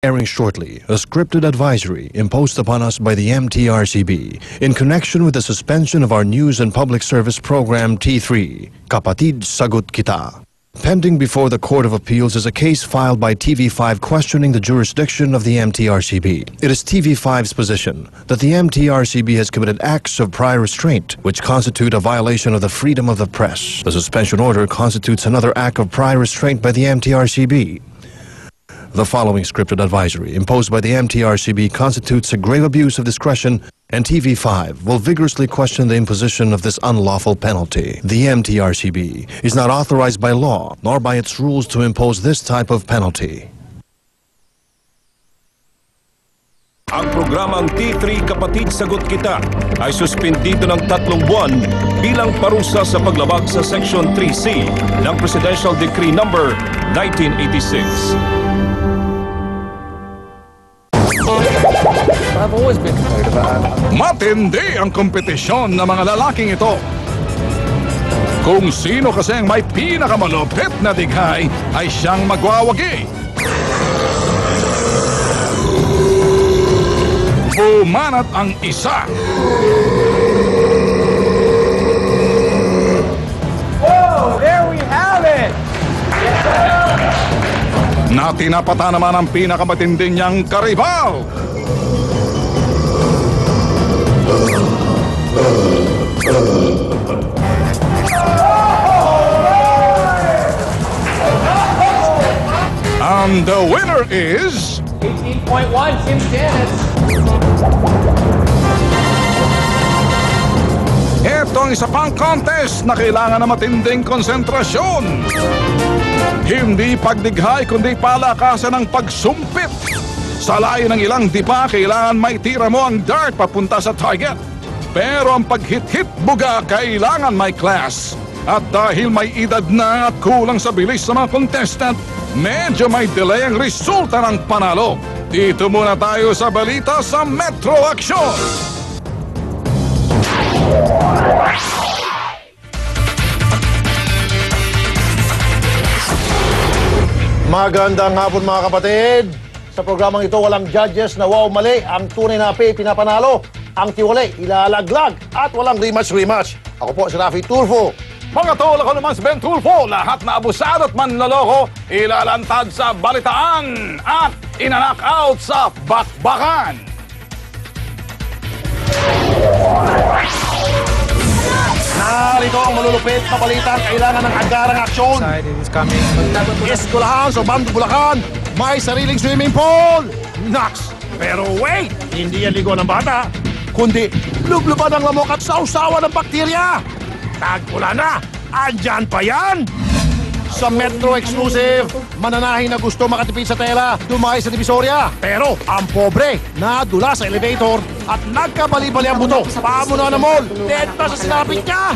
Airing shortly, a scripted advisory imposed upon us by the MTRCB in connection with the suspension of our news and public service program T3, Kapatid Sagot Kita. Pending before the Court of Appeals is a case filed by TV5 questioning the jurisdiction of the MTRCB. It is TV5's position that the MTRCB has committed acts of prior restraint which constitute a violation of the freedom of the press. The suspension order constitutes another act of prior restraint by the MTRCB. The following scripted advisory imposed by the MTRCB constitutes a grave abuse of discretion, and TV5 will vigorously question the imposition of this unlawful penalty. The MTRCB is not authorized by law nor by its rules to impose this type of penalty. Ang programang T3 Kapatid Sagot Kita ay suspendido ng 3 buwan bilang parusa sa paglabag sa Section 3C ng Presidential Decree No. 1986. I've always been competitive. Matindi ang kompetisyon ng mga lalaking ito. Kung sino kasi ang may pinakamalupit na dighay ay siyang magwawagi. Bumanat ang isa. Whoa, there we have it! Na tinapata naman ang pinakamatinding niyang karibal. And the winner is 18.1, Tim Dennis. Ito ang isa pang contest na kailangan na matinding konsentrasyon. Hindi pagdighay kundi palakasan ng pagsumpit. Sa layo ng ilang dipa, kailangan maitira mo ang dart papunta sa target. Pero ang paghit-hit buga, kailangan may class. At dahil may edad na at kulang sa bilis sa mga contestant, medyo may delay ang resulta ng panalo. Dito muna tayo sa balita sa Metro Action. Magandang hapon mga kapatid. Sa programang ito walang judges na wow mali. Ang tunay na api pinapanalo, ang tiwalay ilalaglag at walang rematch. Ako po si Rafi Tulfo. Mga tol, ako naman si Ben Tulfo. Lahat na abusado at manloloko ilalantad sa balitaan at inanak out sa bakbakan. Narito ang malulupit na balitang kailangan ng agarang aksyon. Eskwelahan sa Bando Bulacan, may sariling swimming pool. Naks! Pero wait! Hindi yan ligo ng bata, kundi lubluban ng lamok at sausawa ng bakterya. Tag-ulan na! Andyan pa yan! Sa Metro Exclusive, mananahin na gusto makatipid sa tela, dumahay sa Divisoria. Pero ang pobre, nadula sa elevator at nagkabali-bali ang buto. Pamuno na mall, dead pa sa sinapit niya.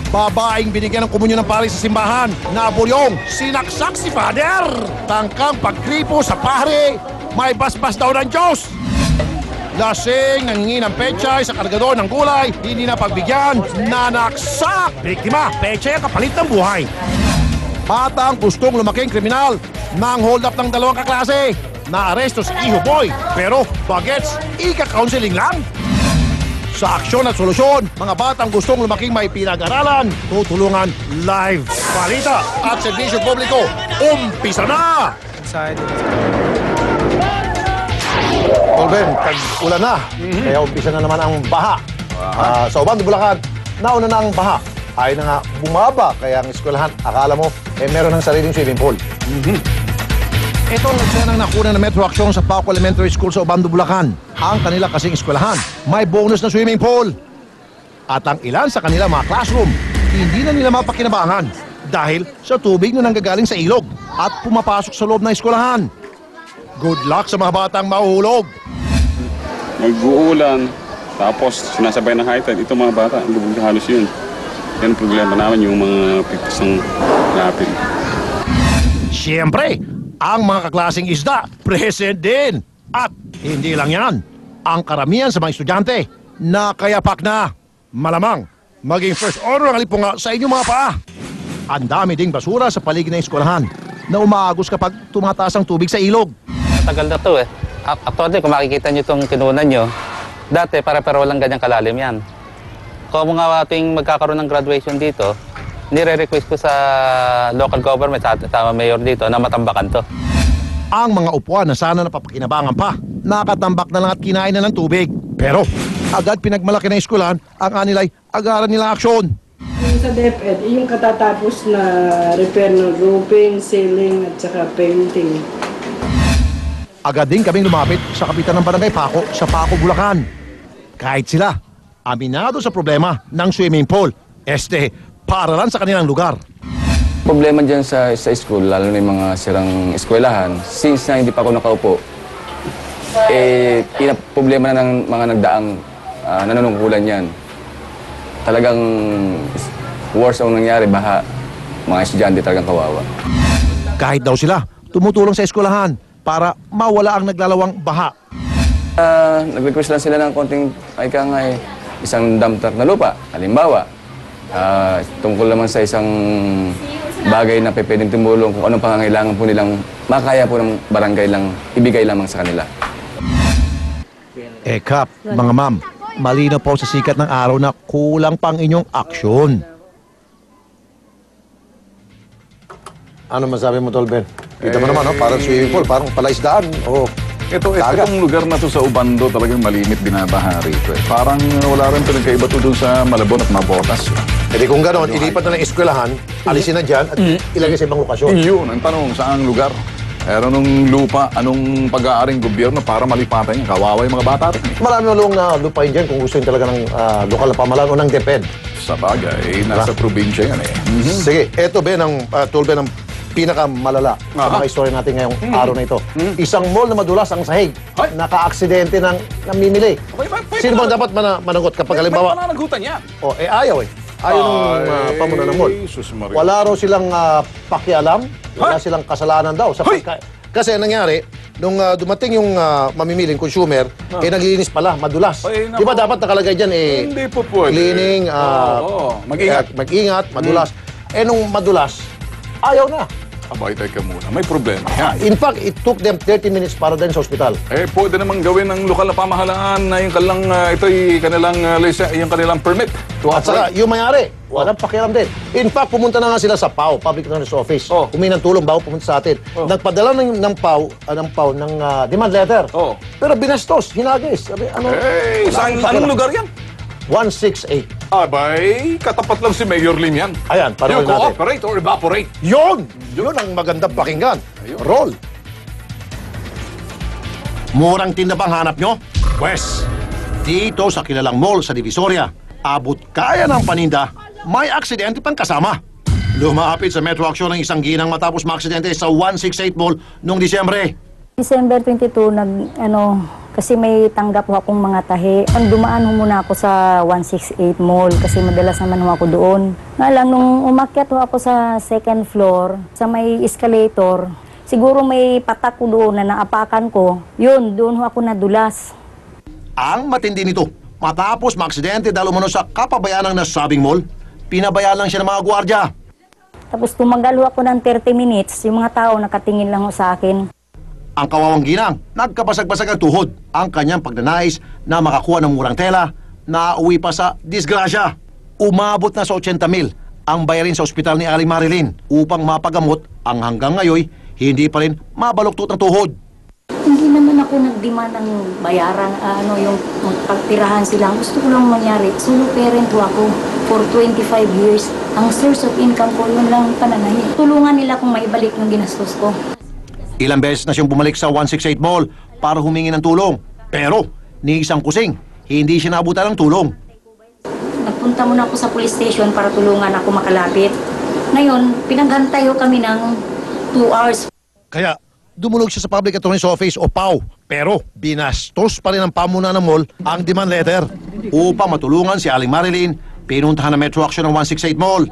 Babaeng binigyan ng komunyon ng pari sa simbahan, nabulyong, sinaksak si Father. Tangkang pagkripo sa pare, may basbas daw ng Diyos. Lasing, nangingi ng pechay sa kargador ng gulay, hindi na pagbigyan, nanaksak. Biktima, pechay ang kapalit ng buhay. Batang gustong lumaking kriminal, nang hold up ng 2 kaklase. Naaresto si Iho Boy, pero bagets, ika-counseling lang. Sa aksyon at solusyon, mga batang gustong lumaking may pinag-aralan, tutulungan live. Balita at serbisyo publiko, umpisa na! Tolben, tag-ulan na, kaya umpisa na naman ang baha. Sa Ubando, Bulacan, nauna na ang baha. Ay na nga bumaba, kaya ang eskwelahan, akala mo, meron ng sariling swimming pool. Ito ang eksenang nakuna ng Metro Action sa Pauco Elementary School sa Ubando, Bulacan. Ang kanila kasing eskwelahan, may bonus na swimming pool. At ang ilan sa kanila mga classroom, hindi na nila mapakinabangan dahil sa tubig na nanggagaling sa ilog at pumapasok sa loob ng eskwelahan. Good luck sa mga batang mahuhulog. Mag-uulan, tapos sinasabay ng high tide, ito mga bata, lubog na halos yun. Yan ang problema naman, yung mga pictures ng rapid. Siyempre, ang mga kaklaseng isda, present din. At hindi lang yan, ang karamihan sa mga estudyante, nakayapak na. Malamang, maging first order ang alipunga sa inyong mga paa. Ang dami ding basura sa paligid ng eskwelahan na umaagos kapag tumataas ang tubig sa ilog. matagal na to eh. Actually, kung makikita nyo itong kinunan nyo, dati para-pero walang ganyang kalalim yan. Kung mga tuwing magkakaroon ng graduation dito, nire-request ko sa local government, sa mayor dito, na matambakan to. Ang mga upuan na sana napapakinabangan pa, nakatambak na lang at kinain na ng tubig. Pero agad pinagmalaki ng eskwelahan ang anilay agaran nila aksyon. Yung sa DepEd, yung katatapos na repair ng roofing, ceiling at saka painting. Agad din kaming lumapit sa kapitan ng barangay Paco sa Paco, Bulacan. Kahit sila, aminado sa problema ng swimming pool. Para lang sa kanilang lugar. Problema dyan sa school, lalo na yung mga sirang eskwelahan, since na hindi pa ako nakaupo, problema na ng mga nagdaang nanunungkulan yan. Talagang worse ang nangyari, baha, mga estudyante talagang kawawa. Kahit daw sila, tumutulong sa eskwelahan para mawala ang naglalawang baha. Nag-request lang sila ng konting, isang dump truck na lupa, halimbawa. Tungkol naman sa isang bagay na pwedeng tumulong kung anong pangangailangan po nilang makaya po ng barangay lang, ibigay lamang sa kanila. Kap, mga ma'am, malinaw po sa sikat ng araw na kulang pang inyong aksyon. Ano masabi mo, Tol Ben? Kita mo naman, no? Parang swimming pool, parang palaisdaan. Itong lugar na to sa Ubando talagang malimit binabaha rito. Parang wala rin pinagkaiba to doon sa Malabon at Mabotas. Kung gano'n, ilipat na ng eskwelahan, alisin na dyan at ilagay sa ibang lokasyon. Yun, ang tanong, saang lugar? Pero nung lupa, anong pag-aaring gobyerno para malipatan yan? Kawawa yung mga bata rin. Marami malong na lupain dyan kung gusto yun talaga ng lokal na pamahalaan o ng DepEd. Sa bagay, nasa probinsya yan eh. Sige, eto Ben, Tol Ben, ang pinakamalala sa mga istorya natin ngayong araw na ito. Isang mall na madulas ang sahig, naka-aksidente ng namimili. Sino bang dapat managot kapag halimbawa? May pananagutan yan. Ayaw eh. Ayaw ng pamuna ng mall. Wala raw silang pakialam, wala silang kasalanan daw. Kasi nangyari, nung dumating yung mamimiling consumer, naglilinis pala, madulas. Di ba dapat nakalagay dyan hindi po pwede. Cleaning, mag-ingat, madulas. Nung madulas, ayaw na. Abay, teka muna. May problema yan. In fact, it took them 30 minutes para din sa ospital. Pwede namang gawin ng lokal na pamahalaan na yung kanilang permit. At saka, yung mayari, walang pakialam din. In fact, pumunta na nga sila sa PAO, Public Relations Office. Humingi ng tulong bago pumunta sa atin. Nagpadala ng PAO ng demand letter. Pero binastos, hinagis. Sabi, anong lugar yan? 168. Abay, katapat lang si Mayor Lim yan. Ayan, Yung parang natin. cooperate or evaporate. Yun ang magandang pakinggan. Roll. Murang tinda bang hanap nyo? Pwes, dito sa kilalang mall sa Divisoria, abot kaya ng paninda, may aksidente pang kasama. Lumapit sa Metro Action ng isang ginang matapos maaksidente sa 168 Mall noong Disyembre. December 22, kasi may tanggap ho akong mga tahi. Dumaan ho muna ako sa 168 Mall kasi madalas naman ho ako doon. Nga lang, nung umakyat ho ako sa second floor, sa may escalator, siguro may patak ko doon na naapakan ko. Yun, doon ho ako nadulas. Ang matindi nito, matapos maaksidente dahil umano sa kapabayaan ng nasabing mall, pinabayaan lang siya ng mga gwardiya. Tapos tumagal ho ako ng 30 minutes, yung mga tao nakatingin lang ho sa akin. Ang kawawang ginang, nagkabasag-basag ang tuhod. Ang kanyang pagnanais na makakuha ng murang tela, nauwi pa sa disgrasya. Umabot na sa 80,000 ang bayarin sa ospital ni Aling Marilyn upang mapagamot ang hanggang ngayon hindi pa rin mabaluktot ng tuhod. Hindi naman ako nag-demand ng bayaran, yung pagtirahan sila. Gusto ko lang mangyari. Solo parent ho ako for 25 years. Ang source of income ko, yun lang pananahin. Tulungan nila kung maibalik yung ginastos ko. Ilang beses na siyang bumalik sa 168 Mall para humingi ng tulong. Pero, ni isang kusing, hindi siya naabutan ng tulong. Nagpunta muna ako sa police station para tulungan ako makalapit. Ngayon, pinaghantay ho kami ng 2 hours. Kaya, dumulog siya sa Public Attorney's Office o PAO. Pero, binastos pa rin ng pamunan ng mall ang demand letter. Upang matulungan si Aling Marilyn, pinuntahan ng Metro Action ng 168 Mall.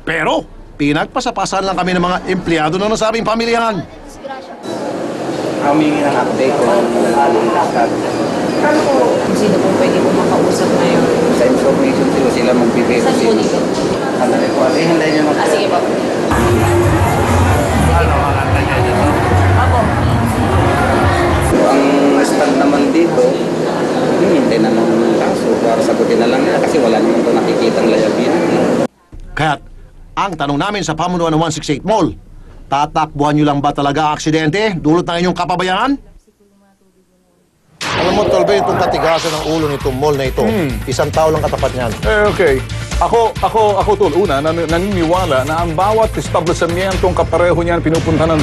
Pero, pinagpasapasan lang kami ng mga empleyado ng nasabing pamilyahan. Humingi ng update ko ng Sino po pwede po makausap ngayon? sa information sila magbibigay. Saan po dito? Sandali po. Hinday niyo mag- Sige po. Ano, maganda niya dito? Ako. Ang stand naman dito, hindi na ng kaso para sagutin na lang nila kasi wala naman ito nakikitang liability. Kaya't, ang tanong namin sa pamunuan ng 168 Mall, tatakbuhan nyo lang ba talaga ang aksidente dulot ng inyong kapabayaan? Alam mo, Tolbe, itong katigasan ng ulo nitong mall na ito, isang tao lang katapat niyan. Okay. Ako, Tol, una, naniniwala na ang bawat establishmentong kapareho niyan pinupunta ng